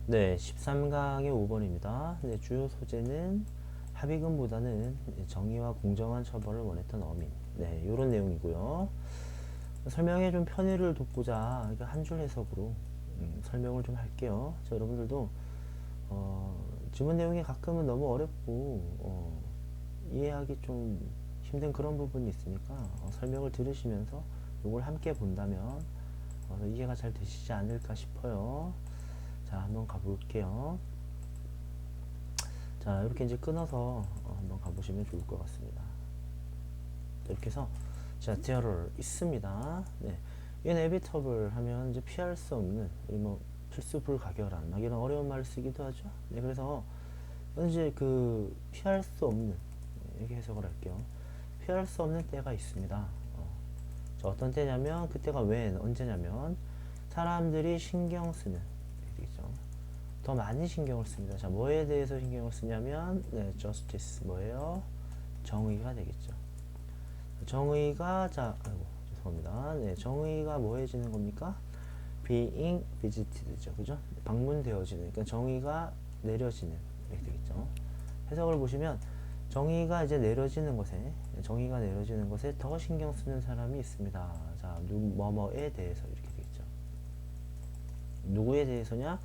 네, 13강의 5번입니다. 네, 주요 소재는 합의금보다는 정의와 공정한 처벌을 원했던 어민. 네, 요런 내용이고요. 설명에 좀 편의를 돋고자 한 줄 해석으로 설명을 좀 할게요. 자, 여러분들도 지문 내용이 가끔은 너무 어렵고 이해하기 좀 힘든 그런 부분이 있으니까 설명을 들으시면서 이걸 함께 본다면 이해가 잘 되시지 않을까 싶어요. 자, 한번 가볼게요. 자, 이렇게 이제 끊어서 한번 가보시면 좋을 것 같습니다. 이렇게 해서 자, there 있습니다. 네. inevitable 하면 이제 피할 수 없는 뭐 필수 불가결한 막 이런 어려운 말을 쓰기도 하죠. 네, 그래서 이제 그 피할 수 없는 이렇게 해석을 할게요. 피할 수 없는 때가 있습니다. 자, 어떤 때냐면 그때가 when 언제냐면 사람들이 신경 쓰는 되겠죠. 더 많이 신경을 씁니다. 자, 뭐에 대해서 신경을 쓰냐면 네, justice 뭐예요? 정의가 되겠죠. 정의가 자, 아이고 죄송합니다. 네, 정의가 뭐해지는 겁니까? being visited죠, 그죠? 방문되어지는, 그러니까 정의가 내려지는 이렇게 되겠죠. 해석을 보시면 정의가 이제 내려지는 것에, 정의가 내려지는 것에 더 신경 쓰는 사람이 있습니다. 자, 뭐뭐에 대해서 이렇게 되겠죠. 누구에 대해서냐?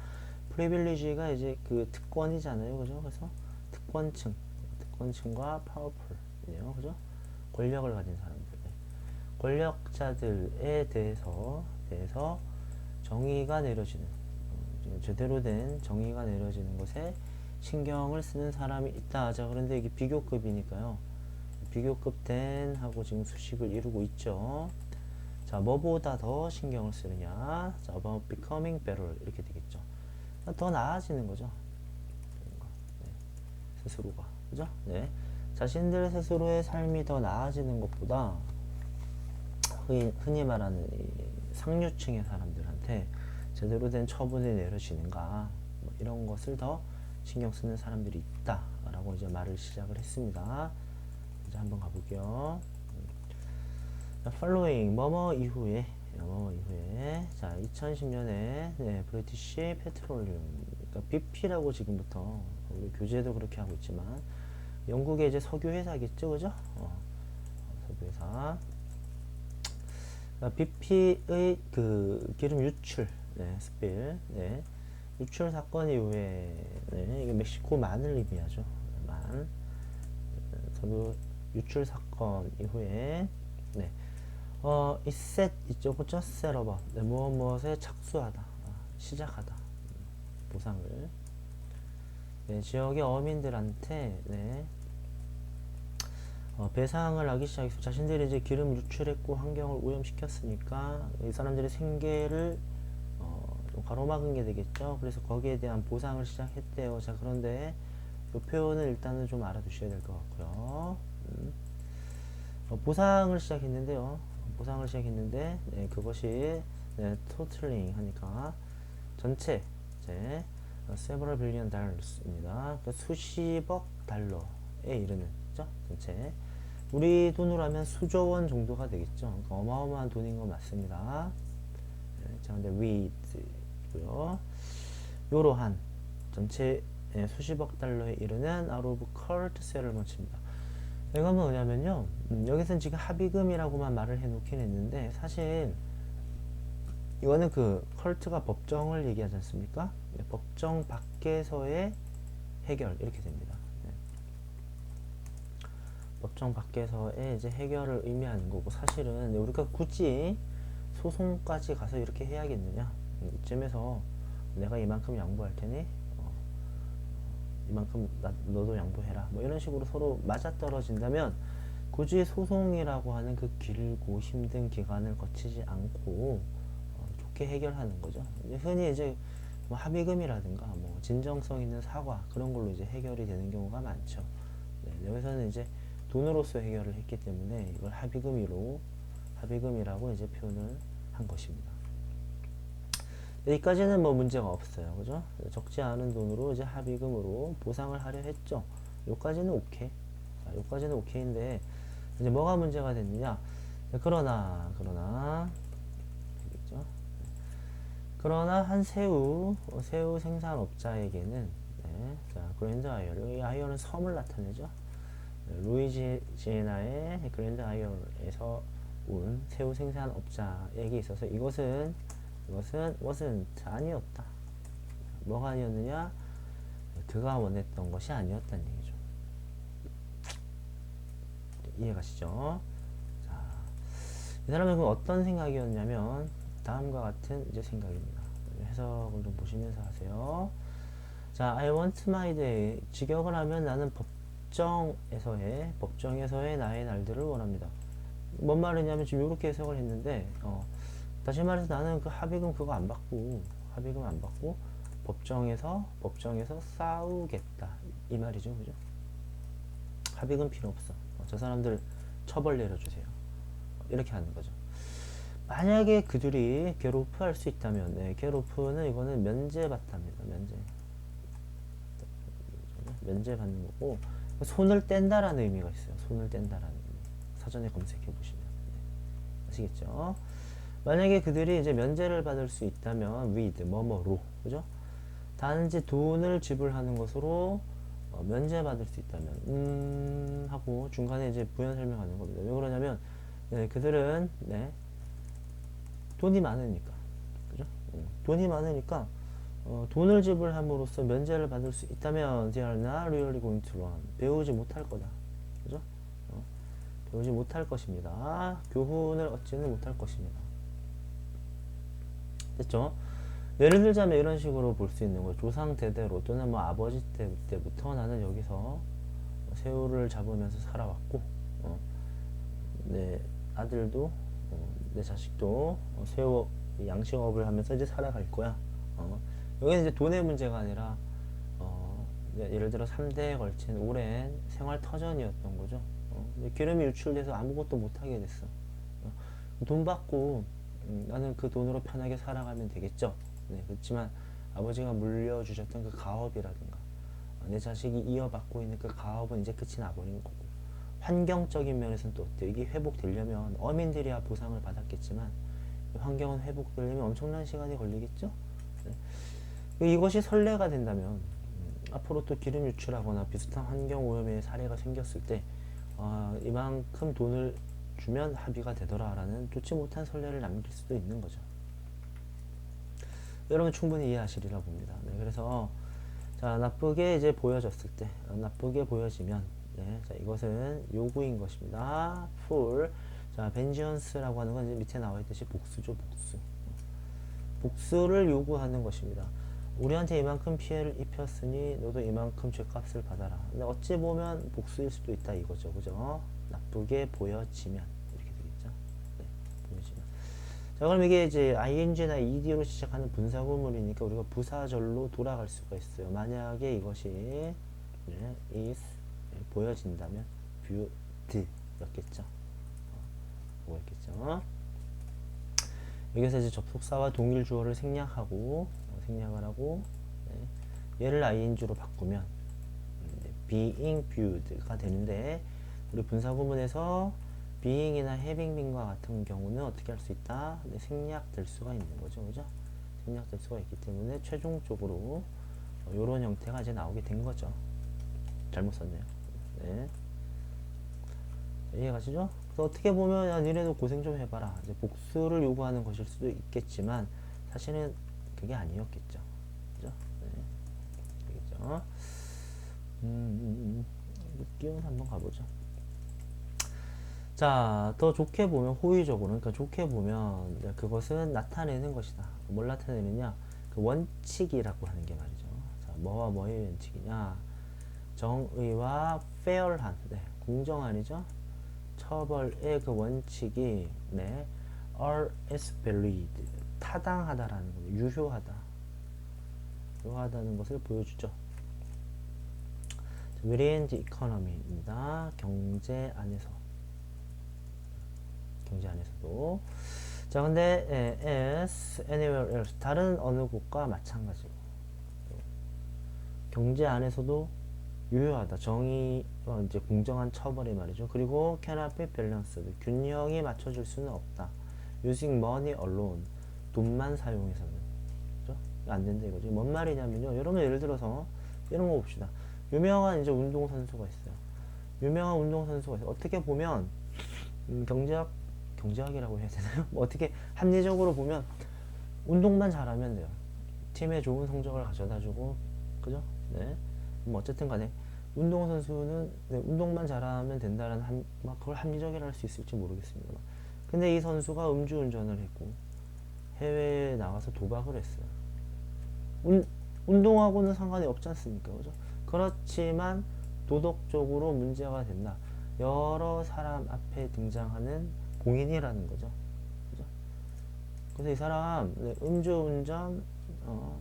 프리빌리지가 이제 그 특권이잖아요, 그죠? 그래서 특권층과 파워풀이네요, 그죠? 권력을 가진 사람들, 권력자들에 대해서 정의가 내려지는, 제대로 된 정의가 내려지는 것에 신경을 쓰는 사람이 있다. 자, 그런데 이게 비교급이니까요. 비교급 than 하고 지금 수식을 이루고 있죠. 자, 뭐보다 더 신경을 쓰느냐? 자, about becoming better 이렇게 되겠죠. 더 나아지는 거죠. 네, 스스로가, 그죠? 네, 자신들 스스로의 삶이 더 나아지는 것보다 흔히 말하는 이 상류층의 사람들한테 제대로 된 처분이 내려지는가, 뭐 이런 것을 더 신경 쓰는 사람들이 있다라고 이제 말을 시작을 했습니다. 이제 한번 가볼게요. following 뭐뭐 이후에 자, 2010년에 네, 브리티시 페트롤리움, 그러니까 BP라고 지금부터 우리 교재도 그렇게 하고 있지만 영국의 이제 석유 회사겠죠, 그죠? 석유 회사. 그러니까 BP의 그 기름 유출, 네, 스필, 네, 유출 사건 이후에, 네, 이게 멕시코 만을 의미하죠. 만, 석유 유출 사건 이후에, 네, 이 셋 있죠, 그죠? 셋업업, 네, 무엇에 착수하다, 시작하다, 보상을, 네, 지역의 어민들한테, 네, 배상을 하기 시작했고, 자신들이 이제 기름 유출했고 환경을 오염시켰으니까 이 사람들의 생계를 좀 가로막은 게 되겠죠. 그래서 거기에 대한 보상을 시작했대요. 자, 그런데 이 표현을 일단은 좀 알아두셔야 될 것 같고요. 보상을 시작했는데요. 보상을 시작했는데 네, 그것이 네, totaling 하니까 전체 이제 several billion dollars입니다. 그러니까 수십억 달러에 이르는, 그죠? 전체 우리 돈으로 하면 수조 원 정도가 되겠죠. 그러니까 어마어마한 돈인 거 맞습니다. 네, 자, 근데 with고요. 요러한 전체 수십억 달러에 이르는 out of court settlement입니다. 이건 뭐냐면요. 여기서는 지금 합의금이라고만 말을 해놓긴 했는데 사실 이거는 그 컬트가 법정을 얘기하지 않습니까? 네, 법정 밖에서의 해결 이렇게 됩니다. 네. 법정 밖에서의 이제 해결을 의미하는 거고, 사실은 우리가 굳이 소송까지 가서 이렇게 해야겠느냐? 이쯤에서 내가 이만큼 양보할 테니 이만큼 너도 양보해라, 뭐 이런 식으로 서로 맞아떨어진다면 굳이 소송이라고 하는 그 길고 힘든 기간을 거치지 않고 좋게 해결하는 거죠. 흔히 이제 뭐 합의금이라든가 뭐 진정성 있는 사과 그런 걸로 이제 해결이 되는 경우가 많죠. 네, 여기서는 이제 돈으로서 해결을 했기 때문에 이걸 합의금이라고 이제 표현을 한 것입니다. 여기까지는 뭐 문제가 없어요, 그죠? 적지 않은 돈으로 이제 합의금으로 보상을 하려 했죠. 여기까지는 오케이. 자, 여기까지는 오케이인데 이제 뭐가 문제가 됐느냐? 그러나 되겠죠? 그러나 한 새우 생산업자에게는 네, 자, 그랜드 아이어, 이 아이어는 섬을 나타내죠. 루이지애나의 그랜드 아이어에서 온 새우 생산업자에게 있어서 이것은 wasn't 아니었다. 뭐가 아니었느냐? 그가 원했던 것이 아니었다는 얘기죠. 이해가시죠? 자, 이 사람은 어떤 생각이었냐면 다음과 같은 이제 생각입니다. 해석을 좀 보시면서 하세요. 자, I want my day. 직역을 하면 나는 법정에서의 나의 날들을 원합니다. 뭔 말이냐면 지금 이렇게 해석을 했는데, 다시 말해서 나는 그 합의금 그거 안 받고, 법정에서 싸우겠다. 이 말이죠. 그죠? 합의금 필요 없어. 저 사람들 처벌 내려주세요. 이렇게 하는 거죠. 만약에 그들이 괴롭할 수 있다면, 네, 괴롭는 이거는 면제받답니다. 면제받는 거고, 손을 뗀다라는 의미가 있어요. 손을 뗀다라는 의미. 사전에 검색해 보시면. 네. 아시겠죠? 만약에 그들이 이제 면제를 받을 수 있다면, with, 뭐뭐로, 그죠? 단지 돈을 지불하는 것으로 면제받을 수 있다면, 하고 중간에 이제 부연 설명하는 겁니다. 왜 그러냐면, 네, 그들은, 네, 돈이 많으니까. 그죠? 돈이 많으니까, 돈을 지불함으로써 면제를 받을 수 있다면 they are not really going to learn. 배우지 못할 거다. 그죠? 배우지 못할 것입니다. 교훈을 얻지는 못할 것입니다. 됐죠? 예를 들자면 이런 식으로 볼 수 있는 거예요. 조상 대대로 또는 뭐 아버지 때부터 나는 여기서 새우를 잡으면서 살아왔고, 내 아들도, 내 자식도 새우 양식업을 하면서 이제 살아갈 거야. 여기는 이제 돈의 문제가 아니라 예를 들어 3대에 걸친 오랜 생활 터전이었던 거죠. 기름이 유출돼서 아무것도 못하게 됐어. 돈 받고 나는 그 돈으로 편하게 살아가면 되겠죠. 네, 그렇지만 아버지가 물려주셨던 그 가업이라든가 내 자식이 이어받고 있는 그 가업은 이제 끝이 나버린 거고, 환경적인 면에서는 또 어때요? 이게 회복되려면 어민들이야 보상을 받았겠지만 환경은 회복되려면 엄청난 시간이 걸리겠죠. 네. 이것이 선례가 된다면 앞으로 또 기름 유출하거나 비슷한 환경 오염의 사례가 생겼을 때 이만큼 돈을 주면 합의가 되더라라는 좋지 못한 선례를 남길 수도 있는 거죠. 여러분 충분히 이해하시리라 봅니다. 네, 그래서 자, 나쁘게 이제 보여졌을 때, 나쁘게 보여지면, 네, 자, 이것은 요구인 것입니다. full. 자, vengeance라고 하는 건 이제 밑에 나와 있듯이 복수죠, 복수. 복수를 요구하는 것입니다. 우리한테 이만큼 피해를 입혔으니 너도 이만큼 죄값을 받아라. 근데 어찌 보면 복수일 수도 있다 이거죠, 그죠? 나쁘게 보여지면 이렇게 되겠죠. 네, 보여지면. 자, 그럼 이게 이제 ing나 ed로 시작하는 분사구문이니까 우리가 부사절로 돌아갈 수가 있어요. 만약에 이것이 네, is 네, 보여진다면 viewed였겠죠. 뭐였겠죠? 여기서 이제 접속사와 동일 주어를 생략을 하고 네, 얘를 ing로 바꾸면 being viewed가 되는데, 우리 분사구문에서 being이나 having been과 같은 경우는 어떻게 할 수 있다? 네, 생략될 수가 있는 거죠, 그죠? 생략될 수가 있기 때문에 최종적으로 이런 형태가 이제 나오게 된 거죠. 잘못 썼네요. 네. 이해가시죠? 그래서 어떻게 보면 야, 니네도 고생 좀 해봐라. 이제 복수를 요구하는 것일 수도 있겠지만 사실은 그게 아니었겠죠. 그죠? 네. 알겠죠? 끼워서 한번 가보죠. 자, 더 좋게 보면 호의적으로, 그러니까 좋게 보면 그것은 나타내는 것이다. 뭘 나타내느냐? 그 원칙이라고 하는 게 말이죠. 자, 뭐와 뭐의 원칙이냐? 정의와 fair한, 네, 공정한이죠. 처벌의 그 원칙이 네, are is valid, 타당하다라는 거, 유효하다는 것을 보여주죠. within the economy입니다. 경제 안에서도. 자, 근데 as anywhere else, 다른 어느 곳과 마찬가지고 경제 안에서도 유효하다. 정의와 이제 공정한 처벌이 말이죠. 그리고 cannot be balanced, 균형이 맞춰질 수는 없다. using money alone, 돈만 사용해서는. 안 된다 이거지. 뭔 말이냐면요. 여러분 예를 들어서 이런 거 봅시다. 유명한 이제 운동선수가 있어요. 유명한 운동선수가 있어요. 어떻게 보면 경제학이라고 해야 되나요? 뭐 어떻게 합리적으로 보면 운동만 잘하면 돼요. 팀에 좋은 성적을 가져다주고, 그죠? 네. 뭐 어쨌든 간에 운동선수는 네, 운동만 잘하면 된다는 막 그걸 합리적이라 할 수 있을지 모르겠습니다. 근데 이 선수가 음주운전을 했고 해외에 나가서 도박을 했어요. 운동하고는 상관이 없지 않습니까? 그죠? 그렇지만 도덕적으로 문제가 된다. 여러 사람 앞에 등장하는 공인이라는 거죠. 그죠? 그래서 이 사람 네, 음주운전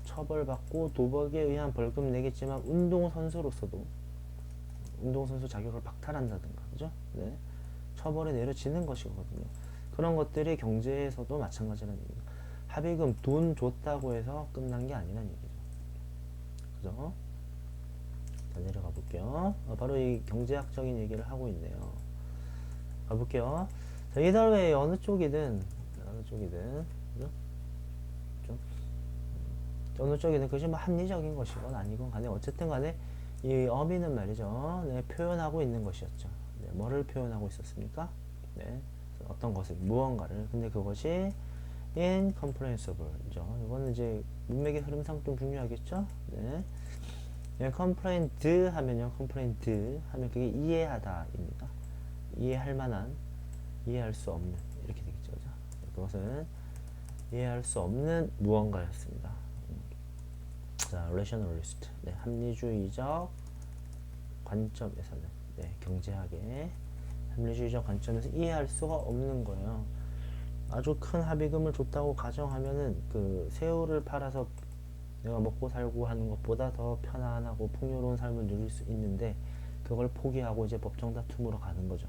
처벌받고 도박에 의한 벌금 내겠지만 운동선수로서도 운동선수 자격을 박탈한다든가 그죠? 네. 처벌이 내려지는 것이거든요. 그런 것들이 경제에서도 마찬가지라는 얘기죠. 합의금 돈 줬다고 해서 끝난 게 아니라는 얘기죠. 그죠? 자, 내려가 볼게요. 바로 이 경제학적인 얘기를 하고 있네요. 가볼게요. 자, either way 어느 쪽이든 그죠? 좀 어느 쪽이든 그것이 뭐 합리적인 것이건 아니건 간에 어쨌든 간에 이 어미는 말이죠. 네, 표현하고 있는 것이었죠. 네, 뭐를 표현하고 있었습니까? 네, 어떤 것을 무언가를. 근데 그것이 incomprehensible죠. 이거는 이제 문맥의 흐름상 좀 중요하겠죠. 네. 네, comprehend 하면요, comprehend 하면 그게 이해하다입니다. 이해할 만한, 이해할 수 없는 이렇게 되겠죠, 그죠? 그것은 이해할 수 없는 무언가였습니다. 자, rationalist, 네, 합리주의적 관점에서는, 네, 경제학의 합리주의적 관점에서 이해할 수가 없는 거예요. 아주 큰 합의금을 줬다고 가정하면은 그 새우를 팔아서 내가 먹고 살고 하는 것보다 더 편안하고 풍요로운 삶을 누릴 수 있는데 그걸 포기하고 이제 법정 다툼으로 가는 거죠.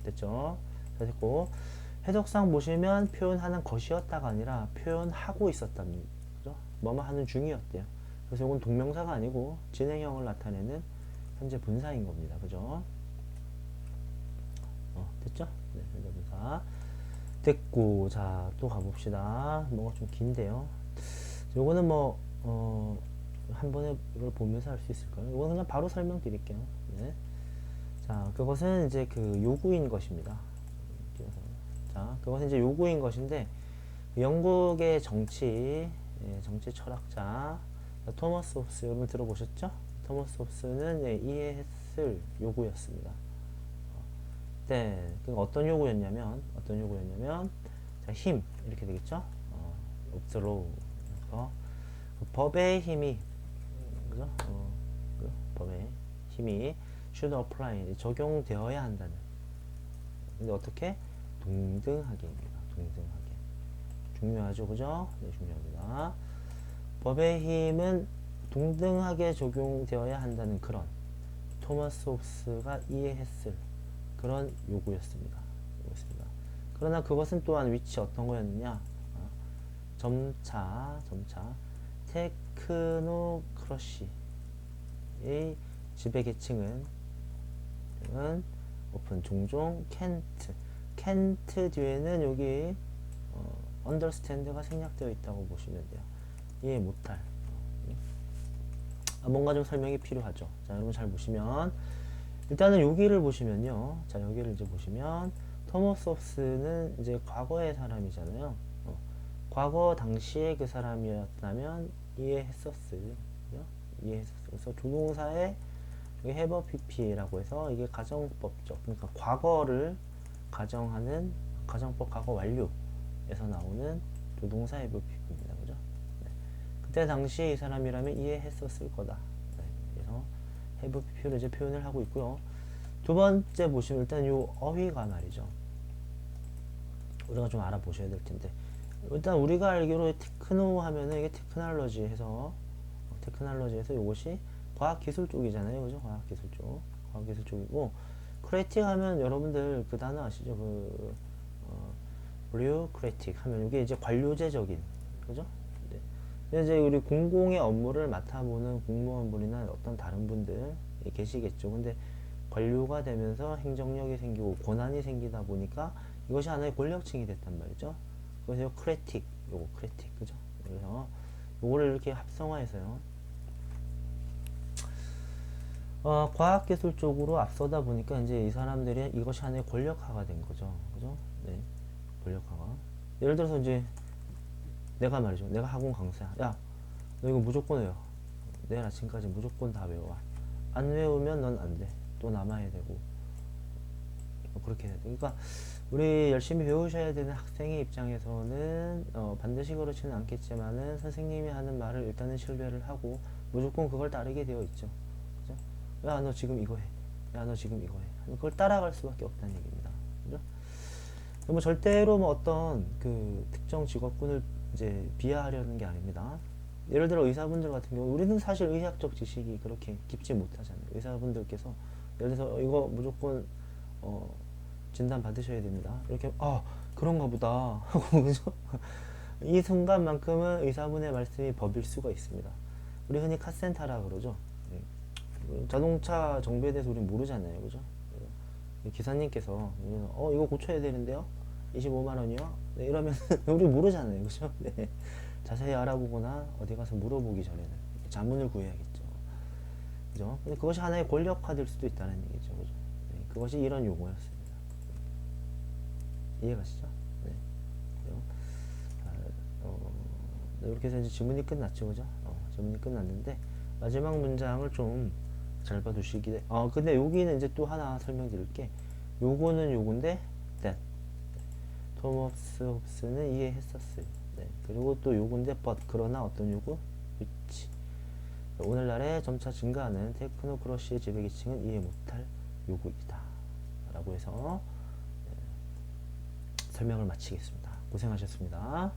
됐죠? 됐고 해석상 보시면 표현하는 것이었다가 아니라 표현하고 있었답니다. 그죠? 뭐뭐 하는 중이었대요. 그래서 이건 동명사가 아니고 진행형을 나타내는 현재 분사인 겁니다. 그죠? 됐죠? 네, 현재 분사. 됐고, 자, 또 가봅시다. 뭐가 좀 긴데요. 요거는 뭐, 한 번에 이걸 보면서 할 수 있을까요? 이거는 그냥 바로 설명드릴게요. 네. 자, 그것은 이제 그 요구인 것입니다. 자, 그것은 이제 요구인 것인데, 영국의 정치, 예, 정치 철학자, 토머스 홉스, 여러분 들어보셨죠? 토머스 홉스는 예, 이해했을 요구였습니다. 네, 그러니까 어떤 요구였냐면, 자, 힘, 이렇게 되겠죠? of the law. 그 법의 힘이, 그죠? 법의 힘이 should apply, 적용되어야 한다는. 근데 어떻게? 동등하게입니다. 동등하게. 중요하죠, 그죠? 네, 중요합니다. 법의 힘은 동등하게 적용되어야 한다는 그런 토마스 홉스가 이해했을 그런 요구였습니다. 그러나 그것은 또한 위치 어떤 거였느냐? 점차 테크노크러시의 지배 계층은 오픈 종종 켄트 뒤에는 여기 understand가 생략되어 있다고 보시면 돼요. 이해 못할. 뭔가 좀 설명이 필요하죠. 자, 여러분 잘 보시면 일단은 여기를 보시면요. 자, 여기를 이제 보시면 토머스 홉스는 이제 과거의 사람이잖아요. 과거 당시에 그 사람이었다면 이해했었어요. 그래서 조동사의 have pp라고 해서 이게 가정법적, 그러니까 과거를 가정하는 가정법 과거 완료에서 나오는 조동사 have pp입니다. 그죠? 네. 그때 당시 이 사람이라면 이해했었을 거다. 네. 그래서 have pp로 이제 표현을 하고 있고요. 두 번째 보시면 일단 요 어휘가 말이죠. 우리가 좀 알아보셔야 될 텐데. 일단 우리가 알기로 테크노 하면은 이게 테크놀로지 해서 테크놀로지에서 이것이 과학기술 쪽이잖아요. 그죠? 과학기술 쪽. 과학기술 쪽이고 크리에이틱 하면 여러분들 그 단어 아시죠? 그 뷰크리에이틱 하면 이게 이제 관료제적인 그죠? 네. 근데 이제 우리 공공의 업무를 맡아보는 공무원분이나 어떤 다른 분들 계시겠죠. 근데 관료가 되면서 행정력이 생기고 권한이 생기다 보니까 이것이 하나의 권력층이 됐단 말이죠. 그래서 크리에이틱, 요거 크리에이틱, 그죠? 그래서 요거를 이렇게 합성화해서요. 과학기술 쪽으로 앞서다 보니까 이제 이 사람들이 이것이 하나의 권력화가 된 거죠. 그죠? 네. 권력화가. 예를 들어서 이제 내가 말이죠. 내가 학원 강사야. 야, 너 이거 무조건 외워. 내일 아침까지 무조건 다 외워. 안 외우면 넌 안 돼. 또 남아야 되고. 그렇게 해야 돼. 그러니까 우리 열심히 배우셔야 되는 학생의 입장에서는 반드시 그렇지는 않겠지만은 선생님이 하는 말을 일단은 신뢰를 하고 무조건 그걸 따르게 되어 있죠. 그죠? 야, 너 지금 이거 해. 야, 너 지금 이거 해. 그걸 따라갈 수밖에 없다는 얘기입니다. 그죠? 뭐 절대로 뭐 어떤 그 특정 직업군을 이제 비하하려는 게 아닙니다. 예를 들어 의사분들 같은 경우 우리는 사실 의학적 지식이 그렇게 깊지 못하잖아요. 의사분들께서 예를 들어서 이거 무조건 진단 받으셔야 됩니다. 이렇게 그런가 보다 하고 그죠? 이 순간만큼은 의사분의 말씀이 법일 수가 있습니다. 우리 흔히 카센터라 그러죠. 자동차 정비에 대해서 우리는 모르잖아요. 그죠? 기사님께서 이거 고쳐야 되는데요. 25만 원이요? 네, 이러면 우리 모르잖아요. 그죠? 네. 자세히 알아보거나 어디 가서 물어보기 전에는 자문을 구해야겠죠. 그죠? 근데 그것이 하나의 권력화될 수도 있다는 얘기죠. 그죠? 네, 그것이 이런 용어였습니다. 이해가시죠? 네. 네, 이렇게 해서 이제 지문이 끝났죠. 그죠? 지문이 끝났는데 마지막 문장을 좀 잘 봐두시기. 근데 여기는 이제 또 하나 설명드릴게. 요거는 요건데 that. 토머스 홉스는 이해했었어요. 네. 그리고 또 요건데 but. 그러나 어떤 요구? which. 오늘날에 점차 증가하는 테크노크러시의 지배계층은 이해 못할 요구이다. 라고 해서 설명을 마치겠습니다. 고생하셨습니다.